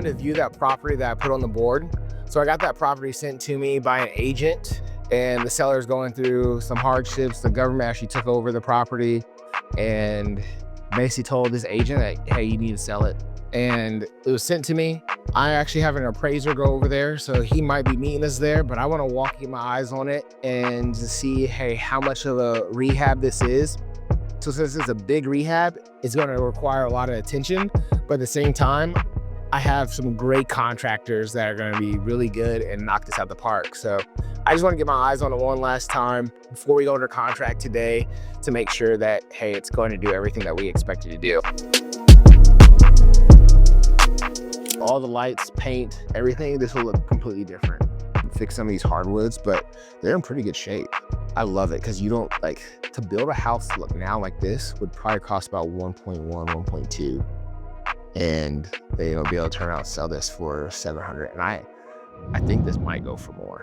going to view that property that I put on the board. So I got that property sent to me by an agent, and the seller's going through some hardships. The government actually took over the property and basically told this agent that, hey, you need to sell it. And it was sent to me. I actually have an appraiser go over there, so he might be meeting us there, but I want to keep my eyes on it and to see, hey, how much of a rehab this is. So since it's a big rehab, it's going to require a lot of attention, but at the same time, I have some great contractors that are going to be really good and knock this out the park. So I just want to get my eyes on it one last time before we go under contract today to make sure that, hey, it's going to do everything that we expect it to do. All the lights, paint, everything, this will look completely different. Fix some of these hardwoods, but they're in pretty good shape. I love it because you don't to build a house to look now like this would probably cost about 1.1, 1.2. And they'll be able to turn around and sell this for 700. And I think this might go for more.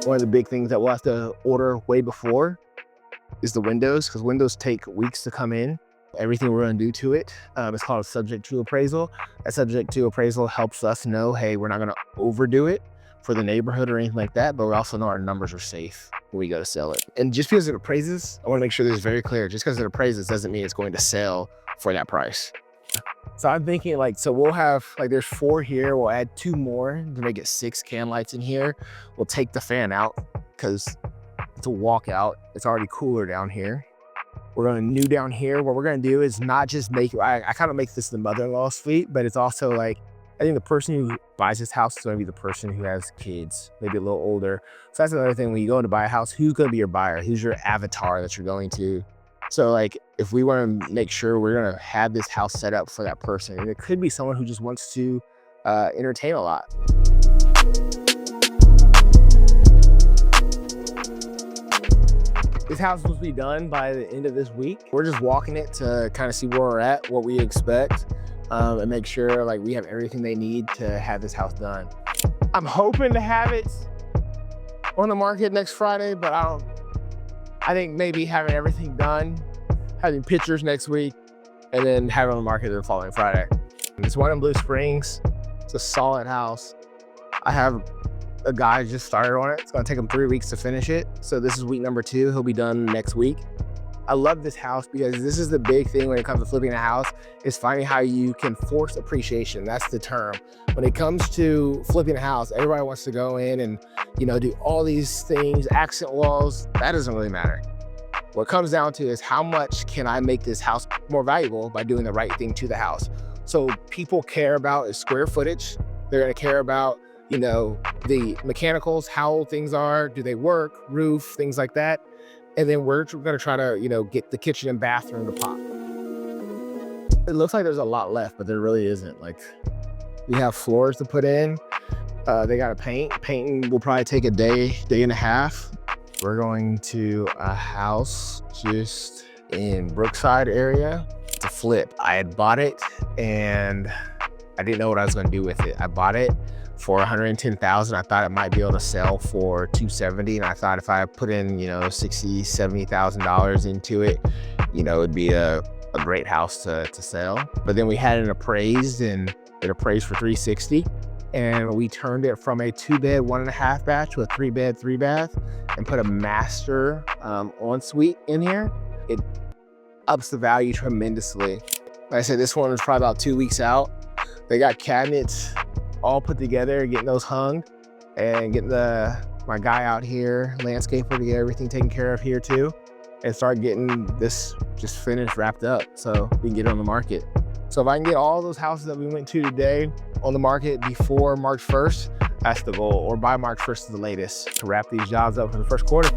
One of the big things that we'll have to order way before is the windows, because windows take weeks to come in. Everything we're gonna do to it, it's called a subject to appraisal. That subject to appraisal helps us know, hey, we're not gonna overdo it for the neighborhood or anything like that, but we also know our numbers are safe when we go to sell it. And just because it appraises, I wanna make sure this is very clear. Just because it appraises doesn't mean it's going to sell for that price. So I'm thinking so we'll have, there's 4 here. We'll add 2 more to make it 6 can lights in here. We'll take the fan out because it's a walkout. It's already cooler down here. We're going to new down here. What we're going to do is not just I kind of make this the mother-in-law suite, but it's also I think the person who buys this house is going to be the person who has kids, maybe a little older. So that's another thing. When you go to buy a house, who's going to be your buyer? Who's your avatar that you're going to? So if we want to make sure we're going to have this house set up for that person, and it could be someone who just wants to entertain a lot. This house is supposed to be done by the end of this week. We're just walking it to kind of see where we're at, what we expect, and make sure we have everything they need to have this house done. I'm hoping to have it on the market next Friday, but I think maybe having everything done, having pictures next week, and then have it on the market the following Friday. It's one in Blue Springs. It's a solid house. I have a guy just started on it. It's gonna take him 3 weeks to finish it. So this is week number 2. He'll be done next week. I love this house because this is the big thing when it comes to flipping a house, is finding how you can force appreciation. That's the term. When it comes to flipping a house, everybody wants to go in and do all these things, accent walls. That doesn't really matter. What it comes down to is how much can I make this house more valuable by doing the right thing to the house. So people care about is square footage. They're gonna care about the mechanicals, how old things are, do they work, roof, things like that. And then we're gonna try to, get the kitchen and bathroom to pop. It looks like there's a lot left, but there really isn't. We have floors to put in. They gotta paint. Painting will probably take a day and a half. We're going to a house just in Brookside area to flip. I had bought it and I didn't know what I was gonna do with it. I bought it for $110,000. I thought it might be able to sell for $270,000, and I thought if I put in $60,000, $70,000 into it, it'd be a great house to sell. But then we had it appraised, and it appraised for $360,000, and we turned it from a 2-bed 1.5 bath to a 3-bed 3-bath, and put a master ensuite in here. It ups the value tremendously. Like I said, this one was probably about 2 weeks out. They got cabinets all put together, getting those hung, and getting my guy out here, landscaper, to get everything taken care of here too, and start getting this just finished, wrapped up, so we can get it on the market. So if I can get all those houses that we went to today on the market before March 1st, that's the goal, or by March 1st is the latest, to wrap these jobs up for the first quarter.